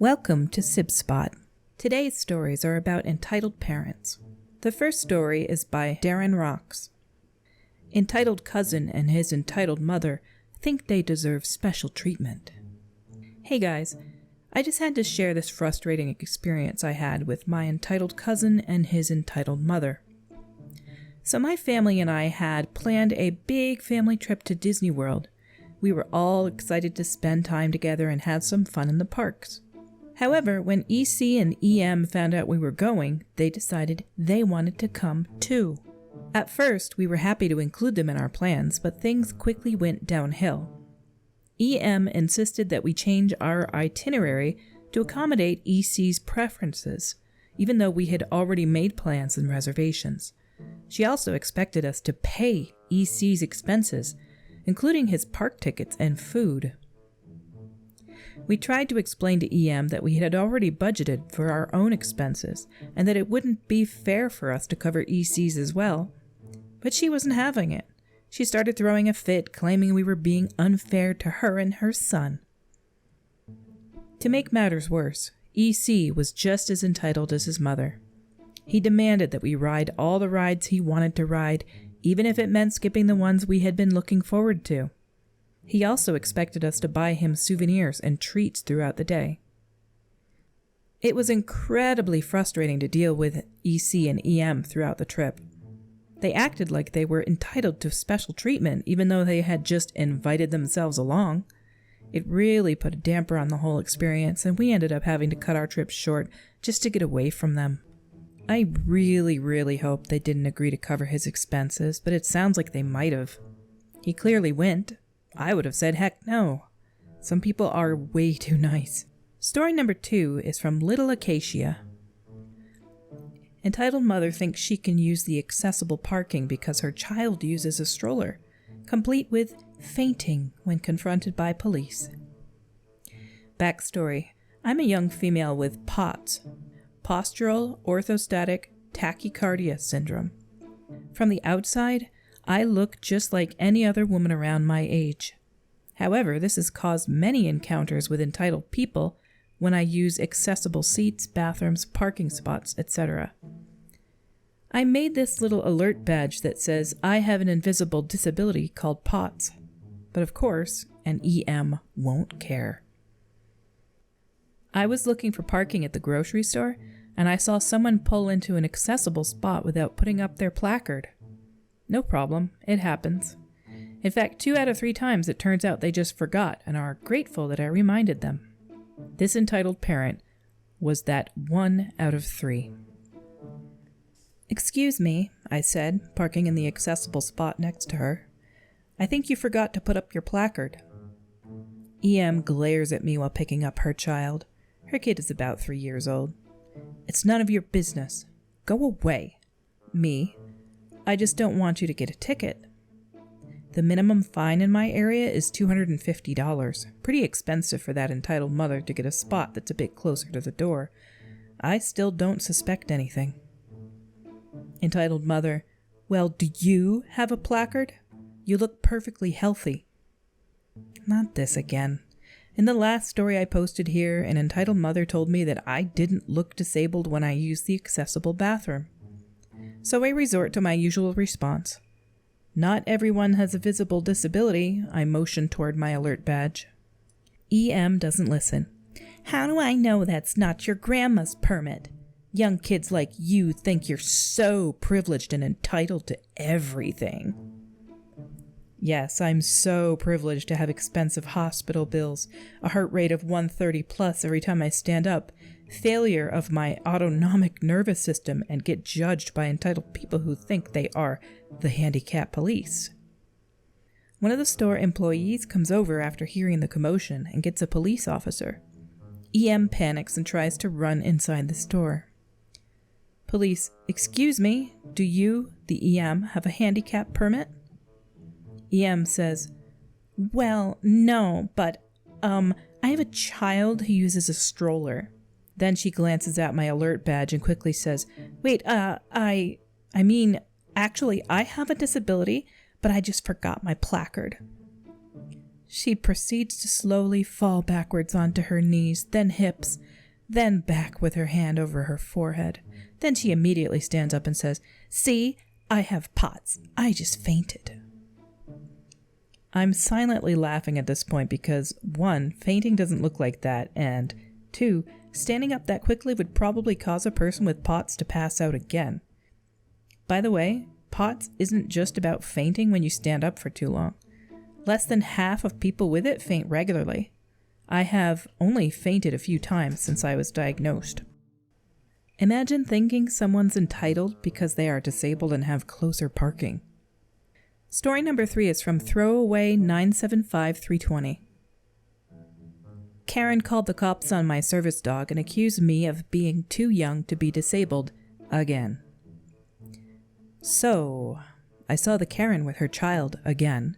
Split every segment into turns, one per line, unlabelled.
Welcome to SibSpot. Today's stories are about entitled parents. The first story is by Darren Rocks. Entitled cousin and his entitled mother think they deserve special treatment. Hey guys, I just had to share this frustrating experience I had with my entitled cousin and his entitled mother. So my family and I had planned a big family trip to Disney World. We were all excited to spend time together and have some fun in the parks. However, when EC and EM found out we were going, they decided they wanted to come too. At first, we were happy to include them in our plans, but things quickly went downhill. EM insisted that we change our itinerary to accommodate EC's preferences, even though we had already made plans and reservations. She also expected us to pay EC's expenses, including his park tickets and food. We tried to explain to EM that we had already budgeted for our own expenses and that it wouldn't be fair for us to cover EC's as well. But she wasn't having it. She started throwing a fit, claiming we were being unfair to her and her son. To make matters worse, EC was just as entitled as his mother. He demanded that we ride all the rides he wanted to ride, even if it meant skipping the ones we had been looking forward to. He also expected us to buy him souvenirs and treats throughout the day. It was incredibly frustrating to deal with EC and EM throughout the trip. They acted like they were entitled to special treatment, even though they had just invited themselves along. It really put a damper on the whole experience, and we ended up having to cut our trip short just to get away from them. I really hope they didn't agree to cover his expenses, but it sounds like they might have. He clearly went. I would have said heck no. Some people are way too nice. Story number 2 is from Little Acacia. Entitled mother thinks she can use the accessible parking because her child uses a stroller, complete with fainting when confronted by police. Backstory: I'm a young female with POTS, postural orthostatic tachycardia syndrome. From the outside, I look just like any other woman around my age. However, this has caused many encounters with entitled people when I use accessible seats, bathrooms, parking spots, etc. I made this little alert badge that says I have an invisible disability called POTS. But of course, an EM won't care. I was looking for parking at the grocery store, and I saw someone pull into an accessible spot without putting up their placard. No problem, it happens. In fact, 2 out of 3 times it turns out they just forgot and are grateful that I reminded them. This entitled parent was that 1 out of 3. "Excuse me," I said, parking in the accessible spot next to her. "I think you forgot to put up your placard." EM glares at me while picking up her child. Her kid is about 3 years old. "It's none of your business. Go away." Me: "I just don't want you to get a ticket." The minimum fine in my area is $250. Pretty expensive for that entitled mother to get a spot that's a bit closer to the door. I still don't suspect anything. Entitled mother: "Well, do you have a placard? You look perfectly healthy." Not this again. In the last story I posted here, an entitled mother told me that I didn't look disabled when I used the accessible bathroom. So I resort to my usual response. "Not everyone has a visible disability." I motion toward my alert badge. EM doesn't listen. "How do I know that's not your grandma's permit? Young kids like you think you're so privileged and entitled to everything." Yes, I'm so privileged to have expensive hospital bills, a heart rate of 130 plus every time I stand up, failure of my autonomic nervous system, and get judged by entitled people who think they are the handicap police. One of the store employees comes over after hearing the commotion and gets a police officer. EM panics and tries to run inside the store. Police: "Excuse me, do you, the EM, have a handicap permit?" EM says, "Well, no, but, I have a child who uses a stroller." Then she glances at my alert badge and quickly says, "Wait, I mean, actually, I have a disability, but I just forgot my placard." She proceeds to slowly fall backwards onto her knees, then hips, then back with her hand over her forehead. Then she immediately stands up and says, "See, I have POTS. I just fainted." I'm silently laughing at this point because 1, fainting doesn't look like that, and 2, standing up that quickly would probably cause a person with POTS to pass out again. By the way, POTS isn't just about fainting when you stand up for too long. Less than half of people with it faint regularly. I have only fainted a few times since I was diagnosed. Imagine thinking someone's entitled because they are disabled and have closer parking. Story number 3 is from Throwaway 975320. Karen called the cops on my service dog and accused me of being too young to be disabled again. So, I saw the Karen with her child again,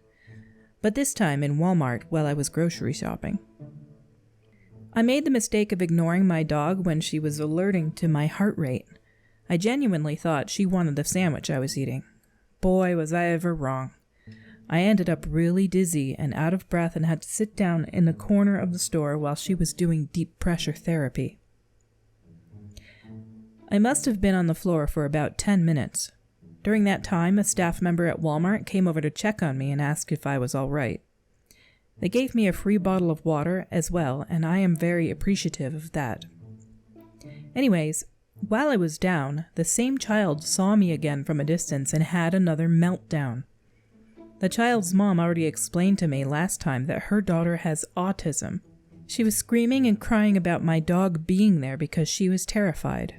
but this time in Walmart while I was grocery shopping. I made the mistake of ignoring my dog when she was alerting to my heart rate. I genuinely thought she wanted the sandwich I was eating. Boy, was I ever wrong. I ended up really dizzy and out of breath and had to sit down in the corner of the store while she was doing deep pressure therapy. I must have been on the floor for about 10 minutes. During that time, a staff member at Walmart came over to check on me and asked if I was all right. They gave me a free bottle of water as well, and I am very appreciative of that. Anyways, while I was down, the same child saw me again from a distance and had another meltdown. The child's mom already explained to me last time that her daughter has autism. She was screaming and crying about my dog being there because she was terrified.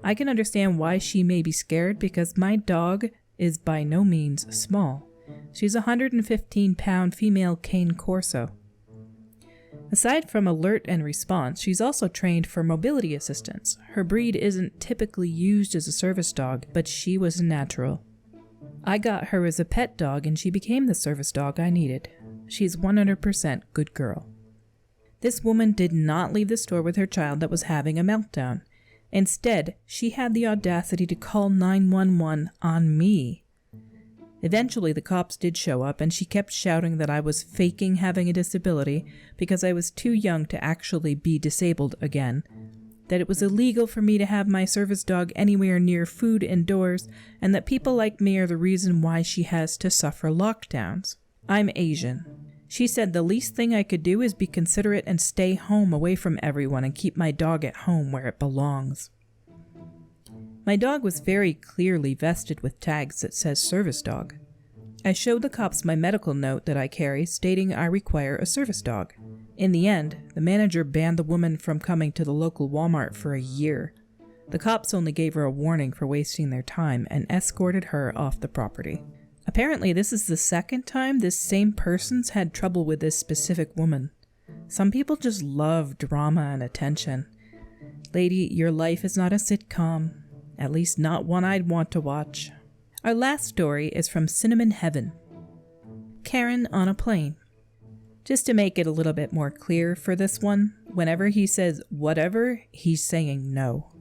I can understand why she may be scared because my dog is by no means small. She's a 115-pound female cane corso. Aside from alert and response, she's also trained for mobility assistance. Her breed isn't typically used as a service dog, but she was a natural. I got her as a pet dog and she became the service dog I needed. She's 100% good girl. This woman did not leave the store with her child that was having a meltdown. Instead, she had the audacity to call 911 on me. Eventually, the cops did show up, and she kept shouting that I was faking having a disability because I was too young to actually be disabled again, that it was illegal for me to have my service dog anywhere near food indoors, and that people like me are the reason why she has to suffer lockdowns. I'm Asian. She said the least thing I could do is be considerate and stay home away from everyone and keep my dog at home where it belongs. My dog was very clearly vested with tags that says service dog. I showed the cops my medical note that I carry stating I require a service dog. In the end, the manager banned the woman from coming to the local Walmart for a year. The cops only gave her a warning for wasting their time and escorted her off the property. Apparently, this is the second time this same person's had trouble with this specific woman. Some people just love drama and attention. Lady, your life is not a sitcom. At least not one I'd want to watch. Our last story is from Cinnamon Heaven. Karen on a plane. Just to make it a little bit more clear for this one, whenever he says whatever, he's saying no.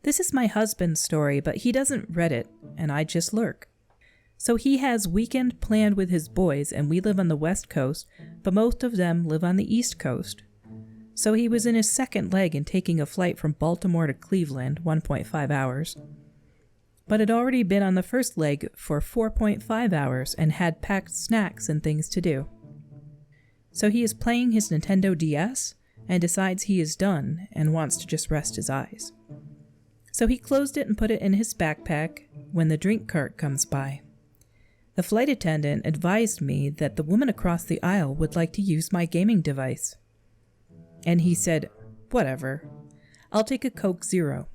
This is my husband's story, but he doesn't read it, and I just lurk. So he has weekend planned with his boys, and we live on the West Coast, but most of them live on the East Coast. So he was in his second leg and taking a flight from Baltimore to Cleveland, 1.5 hours. But had already been on the first leg for 4.5 hours and had packed snacks and things to do. So he is playing his Nintendo DS and decides he is done and wants to just rest his eyes. So he closed it and put it in his backpack when the drink cart comes by. The flight attendant advised me that the woman across the aisle would like to use my gaming device. And he said, whatever, I'll take a Coke Zero.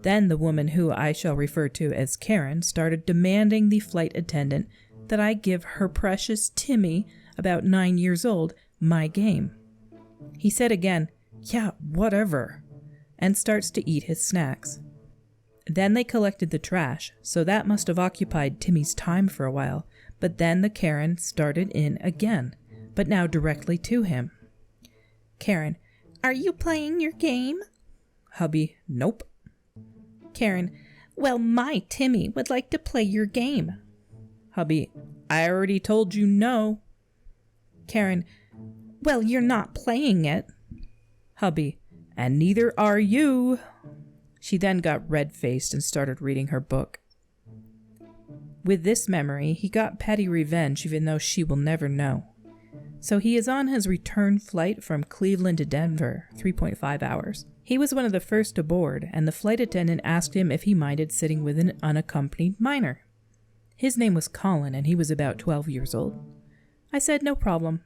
Then the woman who I shall refer to as Karen started demanding the flight attendant that I give her precious Timmy, about 9 years old, my game. He said again, yeah, whatever, and starts to eat his snacks. Then they collected the trash, so that must have occupied Timmy's time for a while, but then the Karen started in again, but now directly to him. Karen, are you playing your game? Hubby, nope. Karen, well, my Timmy would like to play your game. Hubby, I already told you no. Karen, well, you're not playing it. Hubby, and neither are you. She then got red-faced and started reading her book. With this memory, he got petty revenge even though she will never know. So he is on his return flight from Cleveland to Denver, 3.5 hours. He was one of the first aboard, and the flight attendant asked him if he minded sitting with an unaccompanied minor. His name was Colin, and he was about 12 years old. I said no problem.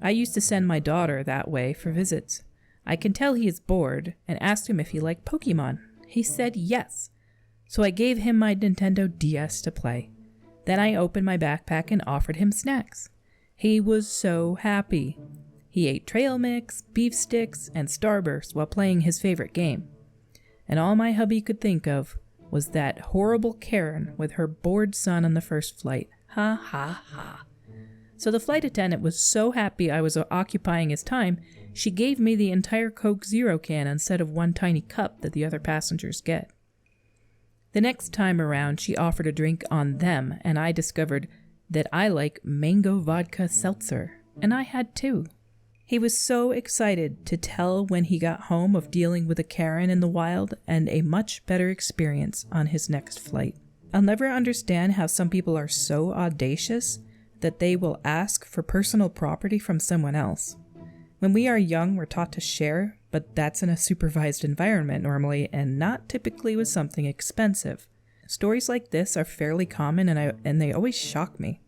I used to send my daughter that way for visits. I can tell he is bored, and asked him if he liked Pokemon. He said yes. So I gave him my Nintendo DS to play. Then I opened my backpack and offered him snacks. He was so happy. He ate trail mix, beef sticks, and Starburst while playing his favorite game. And all my hubby could think of was that horrible Karen with her bored son on the first flight. Ha ha ha. So the flight attendant was so happy I was occupying his time, she gave me the entire Coke Zero can instead of one tiny cup that the other passengers get. The next time around, she offered a drink on them, and I discovered that I like mango vodka seltzer, and I had two. He was so excited to tell when he got home of dealing with a Karen in the wild and a much better experience on his next flight. I'll never understand how some people are so audacious that they will ask for personal property from someone else. When we are young, we're taught to share, but that's in a supervised environment normally and not typically with something expensive. Stories like this are fairly common and they always shock me.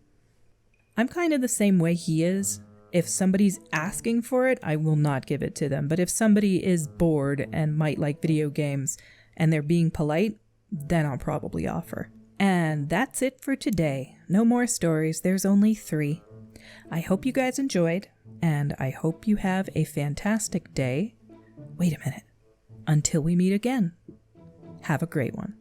I'm kind of the same way he is. If somebody's asking for it, I will not give it to them. But if somebody is bored and might like video games and they're being polite, then I'll probably offer. And that's it for today. No more stories. There's only 3. I hope you guys enjoyed, and I hope you have a fantastic day. Wait a minute. Until we meet again. Have a great one.